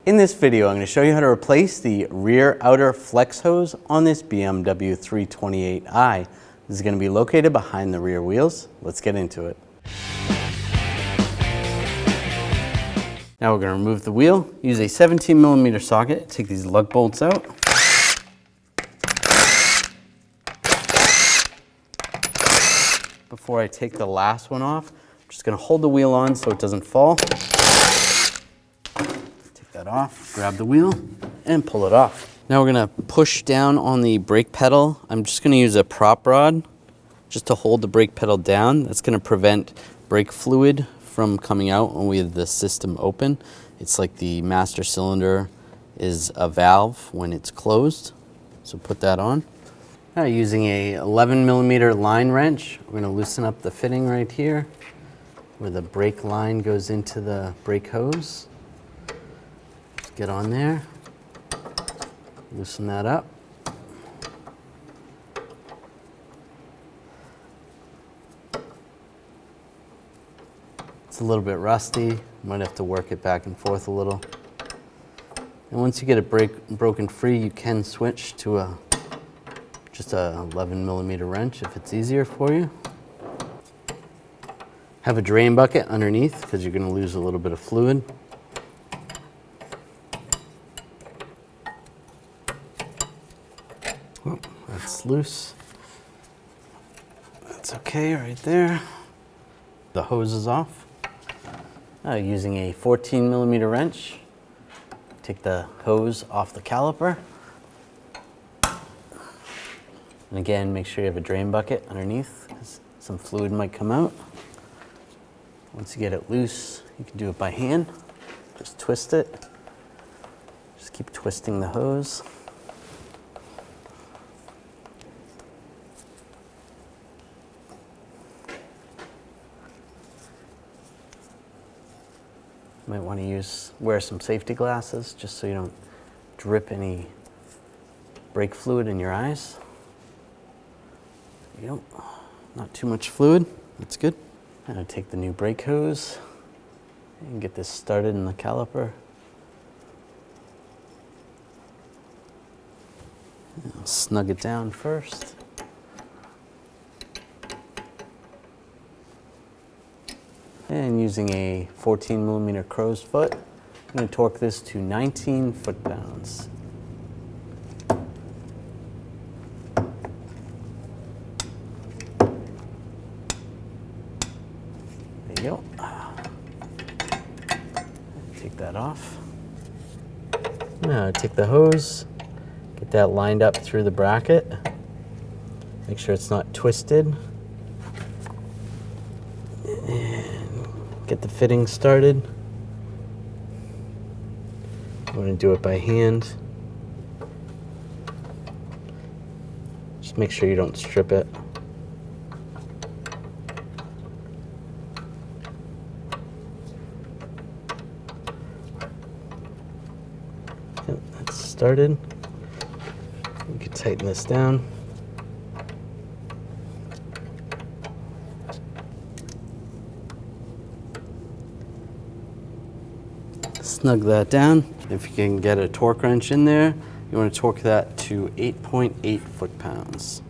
In this video, I'm going to show you how to replace the rear outer flex hose on this BMW 328i. This is going to be located behind the rear wheels. Let's get into it. Now we're going to remove the wheel. Use a 17mm socket. Take these lug bolts out. Before I take the last one off, I'm just going to hold the wheel on so it doesn't fall. Take that off, grab the wheel, and pull it off. Now we're going to push down on the brake pedal. I'm just going to use a prop rod just to hold the brake pedal down. That's going to prevent brake fluid from coming out when we have the system open. It's like the master cylinder is a valve when it's closed. So put that on. Now using a 11mm line wrench, we're going to loosen up the fitting right here where the brake line goes into the brake hose. Just get on there, loosen that up. It's a little bit rusty, might have to work it back and forth a little. And once you get it broken free, you can switch to just a 11mm wrench if it's easier for you. Have a drain bucket underneath because you're going to lose a little bit of fluid. Oh, that's loose. That's okay right there. The hose is off. Using a 14mm wrench, take the hose off the caliper. And again, make sure you have a drain bucket underneath because some fluid might come out. Once you get it loose, you can do it by hand. Just twist it. Just keep twisting the hose. You might want to wear some safety glasses just so you don't drip any brake fluid in your eyes. There you go. Not too much fluid. That's good. Now take the new brake hose and get this started in the caliper. I'll snug it down first. And using a 14mm crow's foot, I'm going to torque this to 19 foot-pounds. There you go. Take that off. Now take the hose, get that lined up through the bracket. Make sure it's not twisted. And get the fitting started. I'm going to do it by hand. Just make sure you don't strip it. That's started. We can tighten this down. Snug that down. If you can get a torque wrench in there, you want to torque that to 8.8 foot-pounds.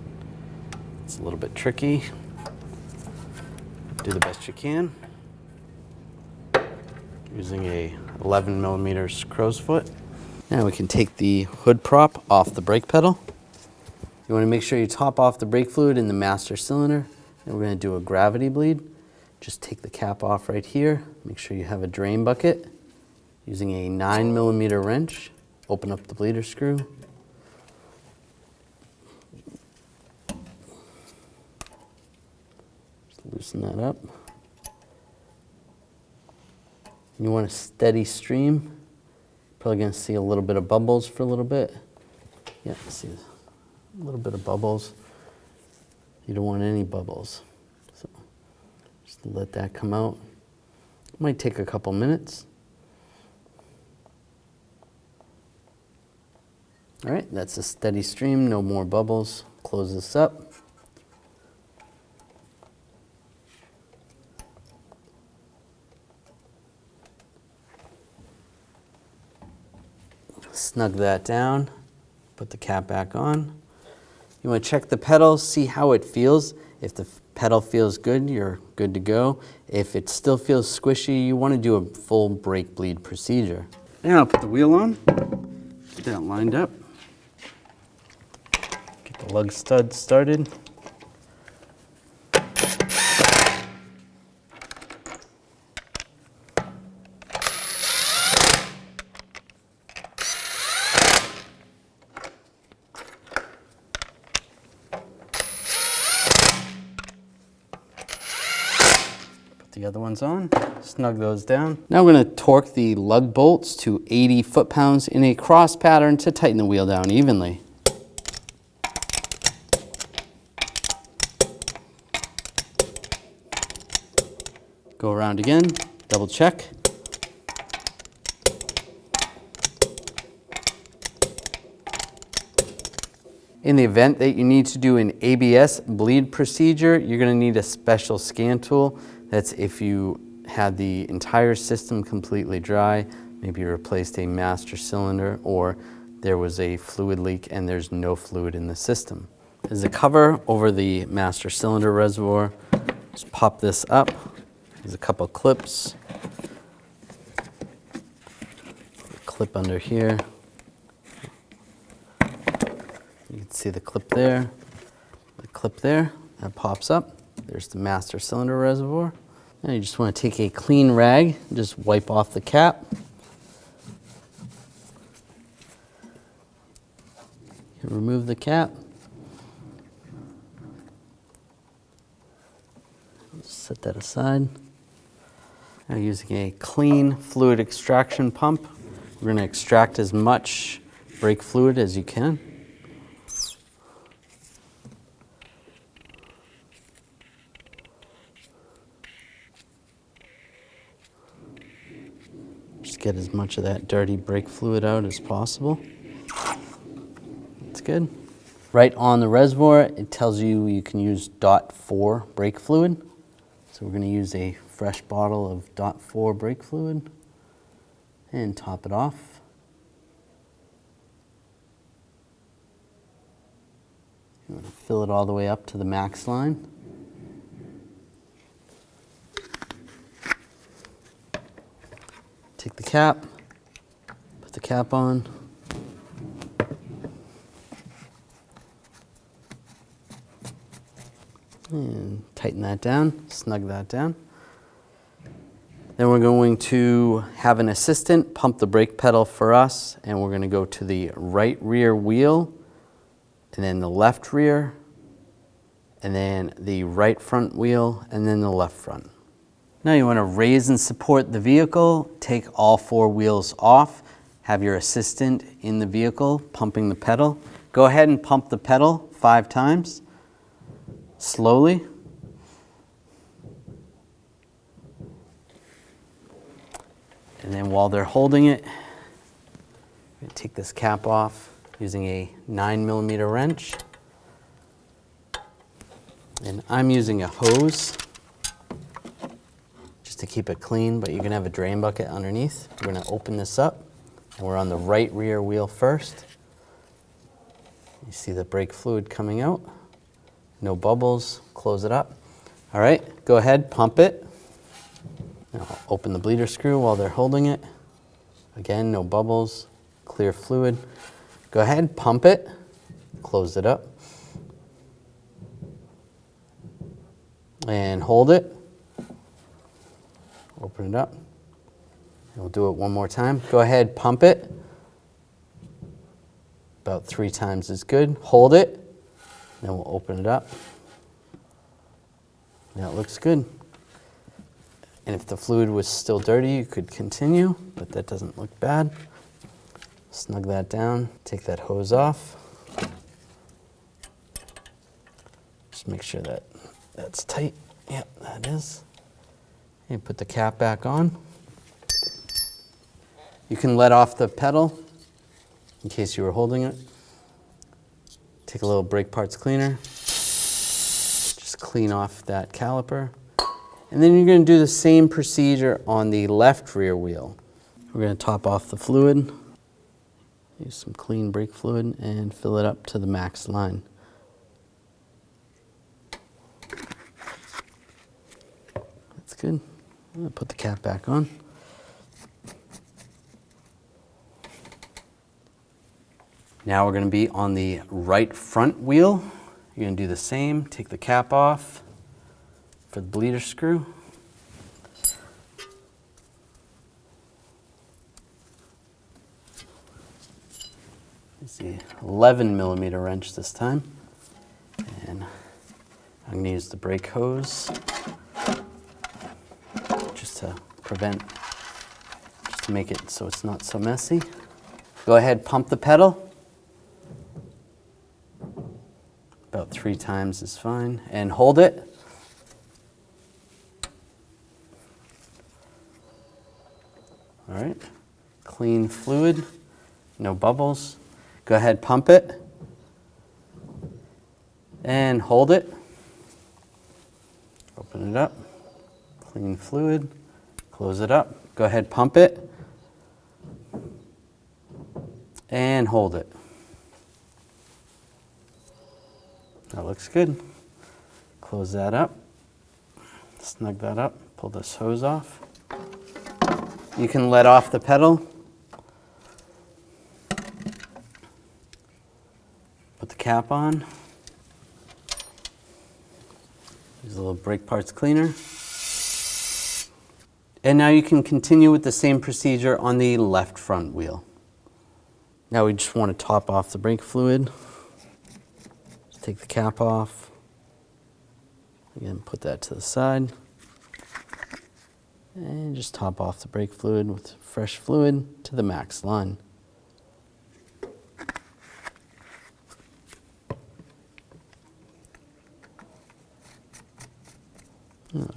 It's a little bit tricky. Do the best you can. Using a 11mm crow's foot. Now we can take the hood prop off the brake pedal. You want to make sure you top off the brake fluid in the master cylinder. And we're going to do a gravity bleed. Just take the cap off right here. Make sure you have a drain bucket. Using a 9mm wrench, open up the bleeder screw. Just loosen that up. You want a steady stream. Probably going to see a little bit of bubbles for a little bit. Yeah, see a little bit of bubbles. You don't want any bubbles. So just let that come out. It might take a couple minutes. All right, that's a steady stream, no more bubbles. Close this up. Snug that down, put the cap back on. You want to check the pedal, see how it feels. If the pedal feels good, you're good to go. If it still feels squishy, you want to do a full brake bleed procedure. Now I'll put the wheel on, get that lined up. Get the lug stud started. The other one's on, snug those down. Now we're going to torque the lug bolts to 80 foot-pounds in a cross pattern to tighten the wheel down evenly. Go around again, double check. In the event that you need to do an ABS bleed procedure, you're going to need a special scan tool. That's if you had the entire system completely dry, maybe you replaced a master cylinder, or there was a fluid leak and there's no fluid in the system. There's a cover over the master cylinder reservoir. Just pop this up. There's a couple clips. Clip under here. You can see the clip there, that pops up. There's the master cylinder reservoir. Now you just want to take a clean rag, just wipe off the cap. Remove the cap. Just set that aside. Now using a clean fluid extraction pump, we're going to extract as much brake fluid as you can. Just get as much of that dirty brake fluid out as possible. That's good. Right on the reservoir, it tells you you can use .4 brake fluid. So we're going to use a fresh bottle of .4 brake fluid and top it off. You want to fill it all the way up to the max line. Take the cap, put the cap on. And tighten that down, snug that down. Then we're going to have an assistant pump the brake pedal for us, and we're going to go to the right rear wheel, and then the left rear, and then the right front wheel, and then the left front. Now you want to raise and support the vehicle, take all four wheels off, have your assistant in the vehicle pumping the pedal. Go ahead and pump the pedal 5 times, slowly. And then while they're holding it, I'm going to take this cap off using a 9mm wrench. And I'm using a hose to keep it clean, but you're going to have a drain bucket underneath. We're going to open this up, and we're on the right rear wheel first. You see the brake fluid coming out. No bubbles. Close it up. All right, go ahead, pump it. Now open the bleeder screw while they're holding it. Again, no bubbles, clear fluid. Go ahead, pump it. Close it up. And hold it. Open it up. We'll do it one more time. Go ahead, pump it. About 3 times is good. Hold it. Then we'll open it up. Now it looks good. And if the fluid was still dirty, you could continue, but that doesn't look bad. Snug that down. Take that hose off. Just make sure that that's tight. Yep, that is. And put the cap back on. You can let off the pedal in case you were holding it. Take a little brake parts cleaner. Just clean off that caliper. And then you're going to do the same procedure on the left rear wheel. We're going to top off the fluid. Use some clean brake fluid and fill it up to the max line. That's good. I'm gonna put the cap back on. Now we're gonna be on the right front wheel. You're gonna do the same. Take the cap off for the bleeder screw. It's the 11mm wrench this time. And I'm gonna use the brake hose just to make it so it's not so messy. Go ahead, pump the pedal. About 3 times is fine. And hold it. All right, clean fluid, no bubbles. Go ahead, pump it. And hold it. Open it up, clean fluid, close it up. Go ahead, pump it. And hold it. That looks good. Close that up, snug that up, pull this hose off. You can let off the pedal. Put the cap on. Use a little brake parts cleaner. And now you can continue with the same procedure on the left front wheel. Now we just want to top off the brake fluid. Just take the cap off. Again, put that to the side. And just top off the brake fluid with fresh fluid to the max line.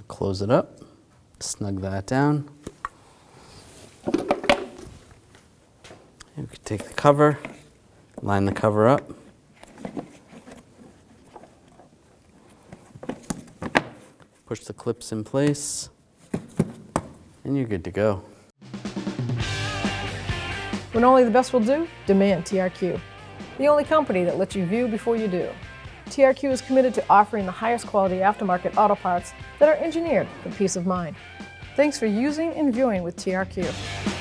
Close it up, snug that down. You can take the cover, line the cover up. Push the clips in place, and you're good to go. When only the best will do, demand TRQ. The only company that lets you view before you do. TRQ is committed to offering the highest quality aftermarket auto parts that are engineered for peace of mind. Thanks for using and viewing with TRQ.